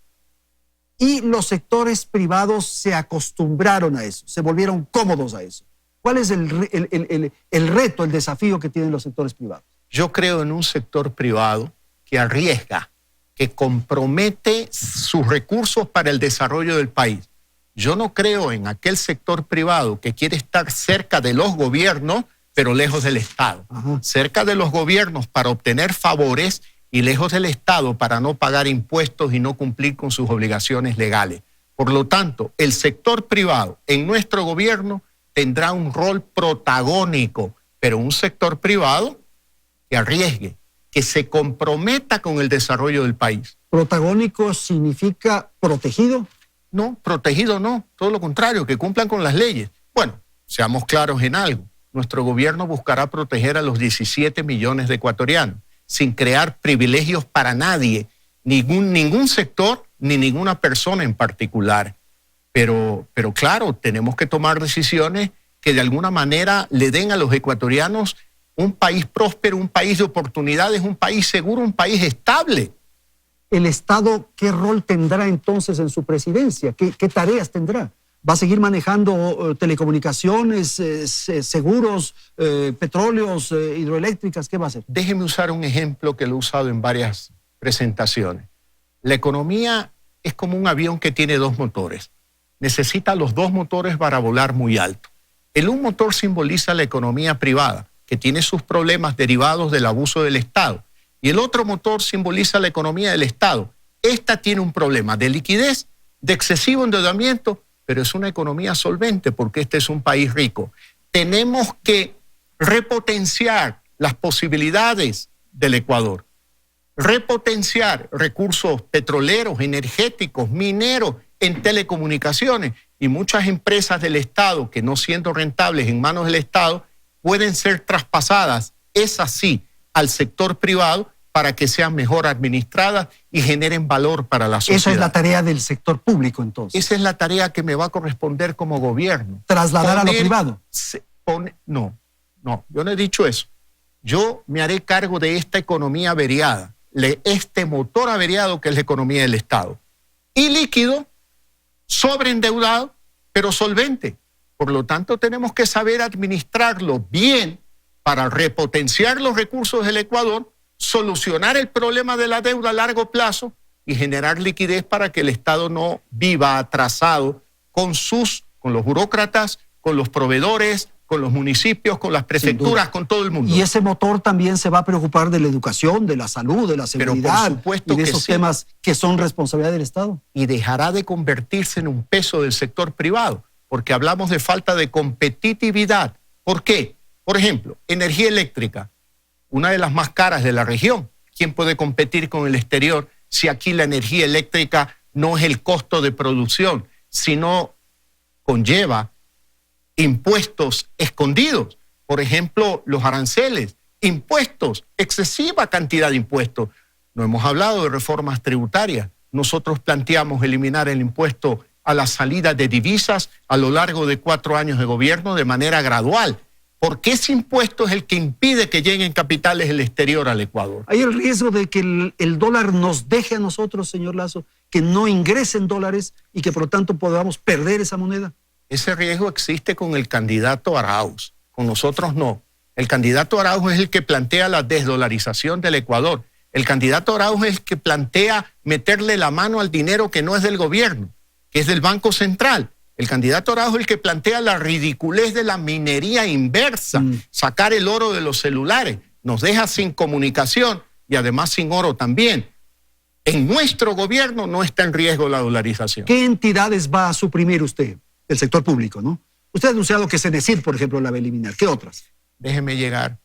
Y los sectores privados se acostumbraron a eso, se volvieron cómodos a eso. ¿Cuál es el reto, el desafío que tienen los sectores privados?
Yo creo en un sector privado que arriesga, que compromete sus recursos para el desarrollo del país. Yo no creo en aquel sector privado que quiere estar cerca de los gobiernos, pero lejos del Estado.
Ajá.
Cerca de los gobiernos para obtener favores y lejos del Estado para no pagar impuestos y no cumplir con sus obligaciones legales. Por lo tanto, el sector privado en nuestro gobierno tendrá un rol protagónico, pero un sector privado que arriesgue, que se comprometa con el desarrollo del país.
¿Protagónico significa protegido?
No, protegido no, todo lo contrario, que cumplan con las leyes. Bueno, seamos claros en algo, nuestro gobierno buscará proteger a los 17 millones de ecuatorianos, sin crear privilegios para nadie, ningún sector ni ninguna persona en particular. Pero claro, tenemos que tomar decisiones que de alguna manera le den a los ecuatorianos un país próspero, un país de oportunidades, un país seguro, un país estable.
¿El Estado qué rol tendrá entonces en su presidencia? ¿Qué tareas tendrá? ¿Va a seguir manejando telecomunicaciones, seguros, petróleos, hidroeléctricas? ¿Qué va a hacer?
Déjeme usar un ejemplo que lo he usado en varias presentaciones. La economía es como un avión que tiene 2 motores. Necesita los 2 motores para volar muy alto. El un motor simboliza la economía privada, que tiene sus problemas derivados del abuso del Estado. Y el otro motor simboliza la economía del Estado. Esta tiene un problema de liquidez, de excesivo endeudamiento, pero es una economía solvente porque este es un país rico. Tenemos que repotenciar las posibilidades del Ecuador, repotenciar recursos petroleros, energéticos, mineros, en telecomunicaciones, y muchas empresas del Estado que no siendo rentables en manos del Estado pueden ser traspasadas, es así, al sector privado para que sean mejor administradas y generen valor para la sociedad.
Esa es la tarea del sector público entonces.
Esa es la tarea que me va a corresponder como gobierno.
Trasladar a lo privado.
No, yo no he dicho eso. Yo me haré cargo de esta economía averiada, este motor averiado que es la economía del Estado. Y líquido, sobreendeudado, pero solvente. Por lo tanto, tenemos que saber administrarlo bien para repotenciar los recursos del Ecuador, solucionar el problema de la deuda a largo plazo y generar liquidez para que el Estado no viva atrasado con los burócratas, con los proveedores, con los municipios, con las prefecturas, con todo el mundo.
Y ese motor también se va a preocupar de la educación, de la salud, de la seguridad,
supuesto
y de
que
esos
sí.
temas que son responsabilidad del Estado.
Y dejará de convertirse en un peso del sector privado, porque hablamos de falta de competitividad. ¿Por qué? Por ejemplo, energía eléctrica, una de las más caras de la región. ¿Quién puede competir con el exterior si aquí la energía eléctrica no es el costo de producción, sino conlleva impuestos escondidos? Por ejemplo, los aranceles, impuestos, excesiva cantidad de impuestos. No hemos hablado de reformas tributarias. Nosotros planteamos eliminar el impuesto a la salida de divisas a lo largo de 4 años de gobierno de manera gradual, porque ese impuesto es el que impide que lleguen capitales del exterior al Ecuador.
Hay el riesgo de que el dólar nos deje a nosotros, señor Lasso, que no ingresen dólares y que por lo tanto podamos perder esa moneda.
Ese riesgo existe con el candidato Arauz, con nosotros no. El candidato Arauz es el que plantea la desdolarización del Ecuador. El candidato Arauz es el que plantea meterle la mano al dinero que no es del gobierno, que es del Banco Central. El candidato Arauz es el que plantea la ridiculez de la minería inversa, sacar el oro de los celulares. Nos deja sin comunicación y además sin oro también. En nuestro gobierno no está en riesgo la dolarización.
¿Qué entidades va a suprimir usted? El sector público, ¿no? Usted ha anunciado que Cenecit, por ejemplo, la va a eliminar. ¿Qué otras?
Déjeme llegar.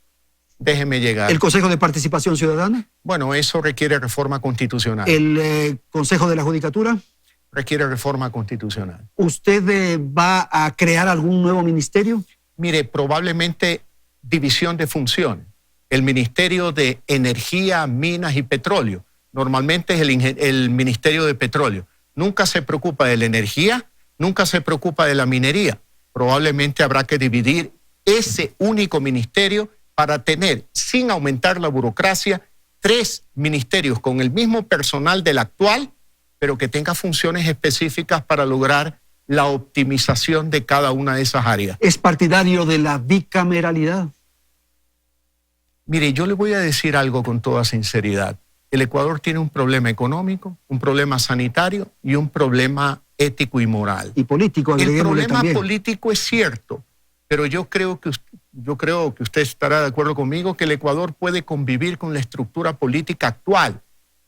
¿El Consejo de Participación Ciudadana?
Bueno, eso requiere reforma constitucional.
¿El Consejo de la Judicatura?
Requiere reforma constitucional.
¿Usted va a crear algún nuevo ministerio?
Mire, probablemente división de funciones. El Ministerio de Energía, Minas y Petróleo. Normalmente es el Ministerio de Petróleo. Nunca se preocupa de la energía, nunca se preocupa de la minería. Probablemente habrá que dividir ese único ministerio para tener, sin aumentar la burocracia, 3 ministerios con el mismo personal del actual, pero que tenga funciones específicas para lograr la optimización de cada una de esas áreas.
¿Es partidario de la bicameralidad?
Mire, yo le voy a decir algo con toda sinceridad. El Ecuador tiene un problema económico, un problema sanitario y un problema ético y moral.
Y político,
el
agreguémosle
problema
también.
político es cierto, pero yo creo que usted estará de acuerdo conmigo que el Ecuador puede convivir con la estructura política actual.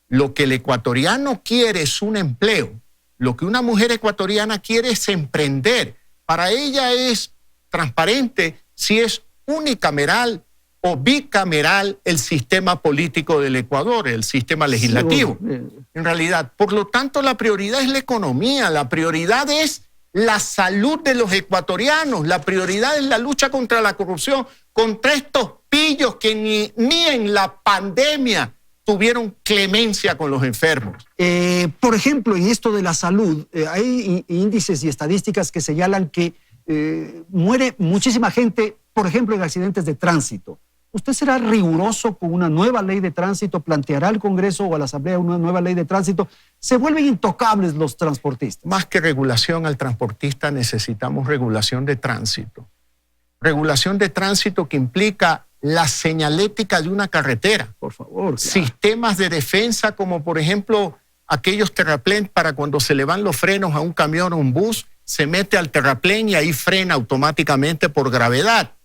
Lo que el ecuatoriano quiere es un empleo. Lo que una mujer ecuatoriana quiere es emprender. Para ella es transparente si es unicameral o bicameral el sistema político del Ecuador, el sistema legislativo.
Sí, bueno,
en realidad, por lo tanto, la prioridad es la economía, la prioridad es la salud de los ecuatorianos, la prioridad es la lucha contra la corrupción, contra estos pillos que ni en la pandemia tuvieron clemencia con los enfermos.
Por ejemplo, en esto de la salud, hay índices y estadísticas que señalan que muere muchísima gente, por ejemplo, en accidentes de tránsito. ¿Usted será riguroso con una nueva ley de tránsito? ¿Planteará al Congreso o a la Asamblea una nueva ley de tránsito? Se vuelven intocables los transportistas.
Más que regulación al transportista, necesitamos regulación de tránsito. Regulación de tránsito que implica la señalética de una carretera.
Por favor. Claro.
Sistemas de defensa como, por ejemplo, aquellos terraplén para cuando se le van los frenos a un camión o un bus, se mete al terraplén y ahí frena automáticamente por gravedad.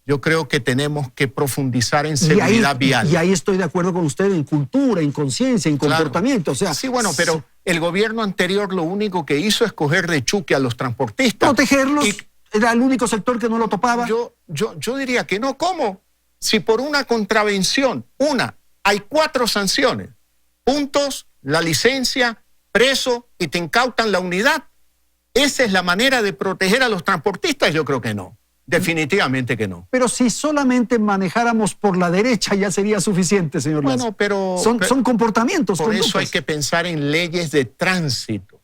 Yo creo que tenemos que profundizar en seguridad vial.
Y ahí estoy de acuerdo con usted en cultura, en conciencia, en comportamiento. O sea,
sí, bueno, pero el gobierno anterior lo único que hizo es coger de chuque a los transportistas.
Protegerlos. Era el único sector que no lo topaba.
Yo diría que no. ¿Cómo? Si por una contravención, hay 4 sanciones, puntos, la licencia, preso y te incautan la unidad. ¿Esa es la manera de proteger a los transportistas? Yo creo que no. Definitivamente que no.
Pero si solamente manejáramos por la derecha ya sería suficiente, señor Lasso.
Bueno, pero
son comportamientos.
Por
conductas.
eso hay que pensar en leyes de tránsito,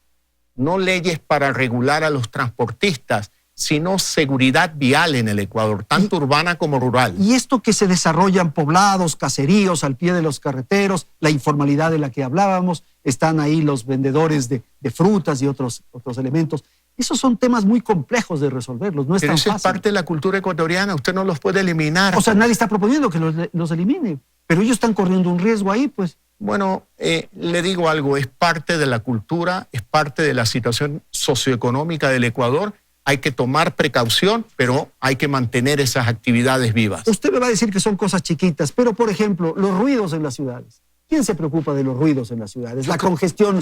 no leyes para regular a los transportistas, sino seguridad vial en el Ecuador, tanto urbana como rural.
Y esto que se desarrollan poblados, caseríos al pie de los carreteros, la informalidad de la que hablábamos, están ahí los vendedores de frutas y otros elementos. Esos son temas muy complejos de resolverlos, no es
Pero
tan
eso
fácil.
es parte de la cultura ecuatoriana, usted no los puede eliminar.
O sea, nadie está proponiendo que los elimine, pero ellos están corriendo un riesgo ahí, pues.
Bueno, le digo algo, es parte de la cultura, es parte de la situación socioeconómica del Ecuador, hay que tomar precaución, pero hay que mantener esas actividades vivas.
Usted me va a decir que son cosas chiquitas, pero por ejemplo, los ruidos en las ciudades. ¿Quién se preocupa de los ruidos en las ciudades? La congestión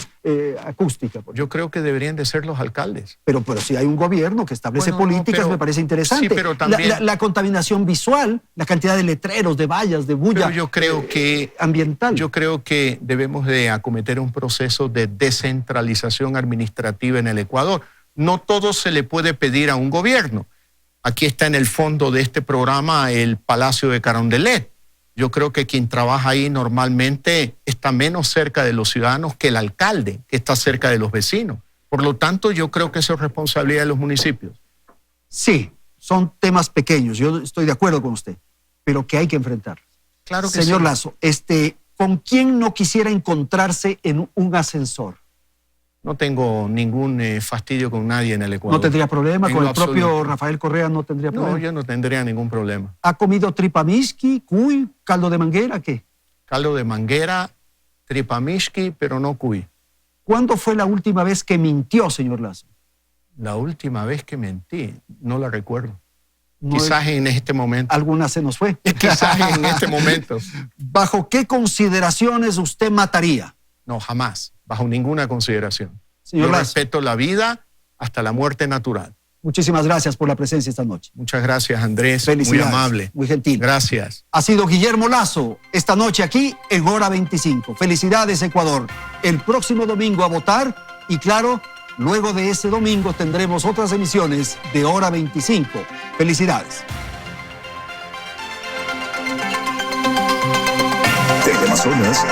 acústica.
Yo creo que deberían de ser los alcaldes.
Pero si hay un gobierno que establece políticas, me parece interesante.
Sí, pero también
la contaminación visual, la cantidad de letreros, de vallas, de bulla.
Pero yo creo que
ambiental.
Yo creo que debemos de acometer un proceso de descentralización administrativa en el Ecuador. No todo se le puede pedir a un gobierno. Aquí está en el fondo de este programa el Palacio de Carondelet. Yo creo que quien trabaja ahí normalmente está menos cerca de los ciudadanos que el alcalde, que está cerca de los vecinos. Por lo tanto, yo creo que eso es responsabilidad de los municipios.
Sí, son temas pequeños, yo estoy de acuerdo con usted, pero que hay que enfrentar.
Claro que
Señor
sí.
Lazo, ¿con quién no quisiera encontrarse en un ascensor?
No tengo ningún fastidio con nadie en el Ecuador.
¿No tendría problema?
En
¿Con
lo
el propio
absoluto.
Rafael Correa no tendría problema?
No, yo no tendría ningún problema.
¿Ha comido tripamiski, cuy, caldo de manguera, qué?
Caldo de manguera, tripamishki, pero no cuy.
¿Cuándo fue la última vez que mintió, señor Lazo?
La última vez que mentí, no la recuerdo.
No
Quizás en este momento.
Alguna se nos fue.
Quizás en este momento.
¿Bajo qué consideraciones usted mataría?
No, jamás, bajo ninguna consideración.
Señor
Yo
Lazo,
respeto la vida hasta la muerte natural.
muchísimas gracias por la presencia esta noche.
Muchas gracias, Andrés. Muy
Felicidades.
amable.
Muy gentil.
Gracias.
Ha sido Guillermo Lazo esta noche aquí en Hora 25. Felicidades, Ecuador. El próximo domingo a votar y claro, luego de ese domingo tendremos otras emisiones de Hora 25. Felicidades.
Teleamazonas